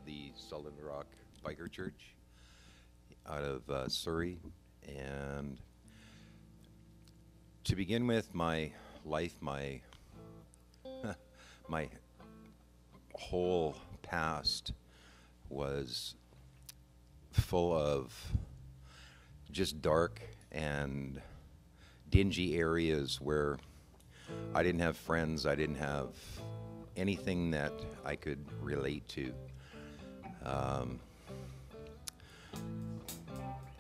the Solid Rock Biker Church out of Surrey. And to begin with, my life, my my whole past was full of just dark and dingy areas where I didn't have friends, I didn't have anything that I could relate to.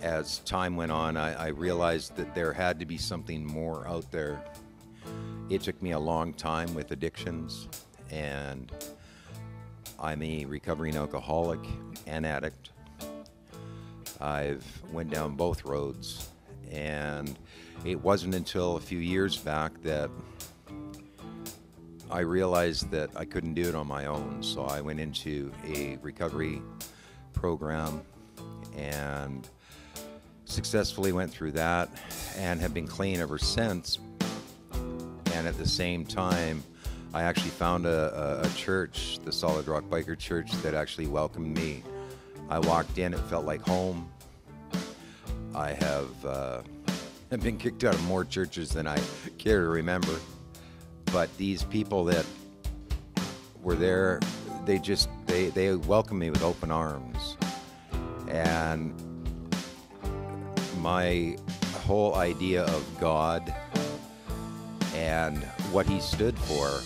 As time went on, I realized that there had to be something more out there. It took me a long time with addictions, and I'm a recovering alcoholic and addict. I've went down both roads, and it wasn't until a few years back that I realized that I couldn't do it on my own. So I went into a recovery program and successfully went through that and have been clean ever since. And at the same time, I actually found a church, the Solid Rock Biker Church, that actually welcomed me. I walked in, it felt like home. I have been kicked out of more churches than I care to remember. But these people that were there, they welcomed me with open arms. And my whole idea of God and what he stood for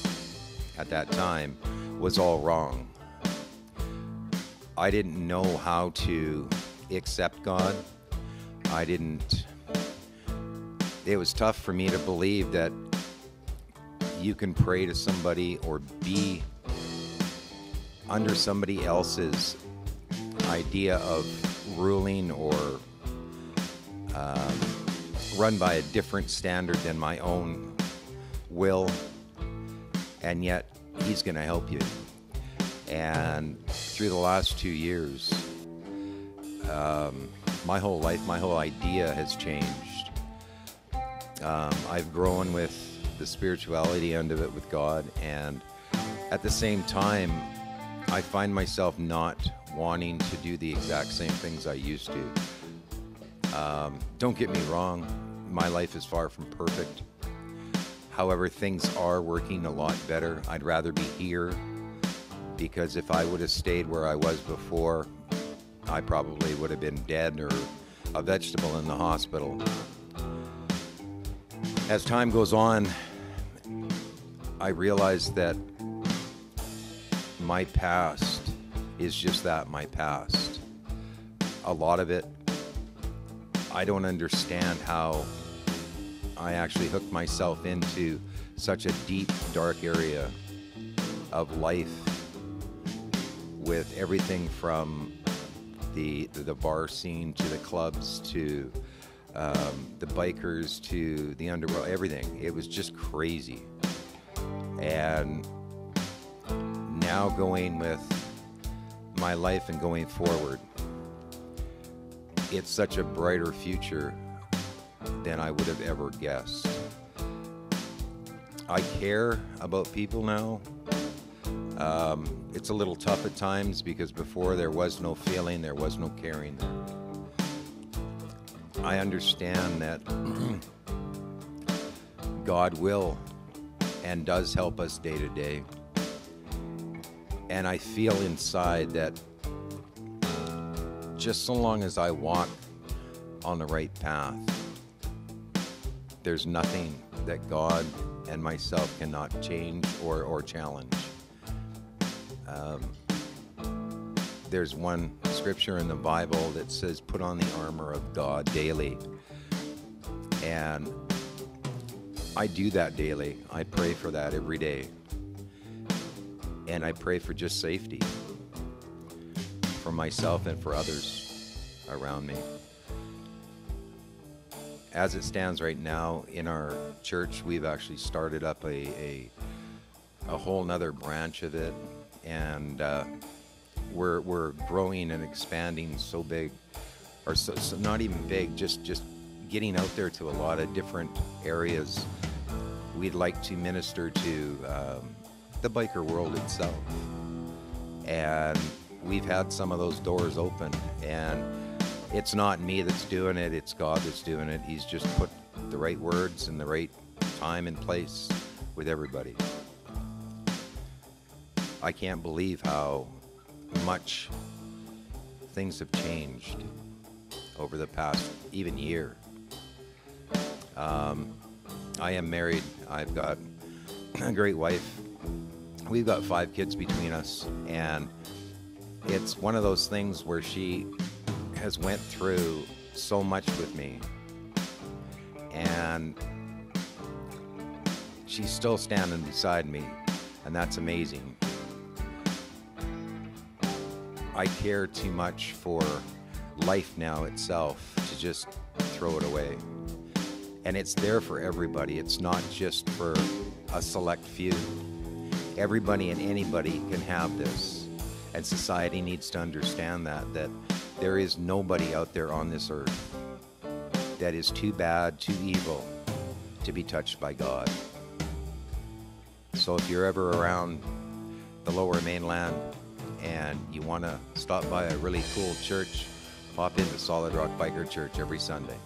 at that time was all wrong. I didn't know how to accept God. It was tough for me to believe that you can pray to somebody or be under somebody else's idea of ruling or run by a different standard than my own will, and yet he's going to help you. And through the last 2 years, my whole life, my whole idea has changed. I've grown with the spirituality end of it with God, and at the same time, I find myself not wanting to do the exact same things I used to. Don't get me wrong, my life is far from perfect. However, things are working a lot better. I'd rather be here, because if I would have stayed where I was before, I probably would have been dead or a vegetable in the hospital. As time goes on, I realize that my past is just that, my past. A lot of it, I don't understand how I actually hooked myself into such a deep, dark area of life, with everything from the bar scene to the clubs to the bikers to the underworld, everything. It was just crazy. And now going with my life and going forward, it's such a brighter future than I would have ever guessed. I care about people now. It's a little tough at times, because before there was no feeling, there was no caring there. I understand that God will and does help us day to day. And I feel inside that just so long as I walk on the right path, there's nothing that God and myself cannot change or challenge. There's one scripture in the Bible that says, put on the armor of God daily. And I do that daily. I pray for that every day. And I pray for just safety for myself and for others around me. As it stands right now in our church, we've actually started up a whole nother branch of it, and we're growing and expanding so big, or so not even big, just getting out there to a lot of different areas. We'd like to minister to the biker world itself, and we've had some of those doors open, and it's not me that's doing it, it's God that's doing it. He's just put the right words in the right time and place with everybody. I can't believe how much things have changed over the past even year. I am married. I've got a great wife. We've got 5 kids between us, and it's one of those things where she has went through so much with me, and she's still standing beside me, and that's amazing. I care too much for life now itself to just throw it away. And it's there for everybody. It's not just for a select few. Everybody and anybody can have this. And society needs to understand that there is nobody out there on this earth that is too bad, too evil to be touched by God. So if you're ever around the Lower Mainland and you want to stop by a really cool church, pop into Solid Rock Biker Church every Sunday.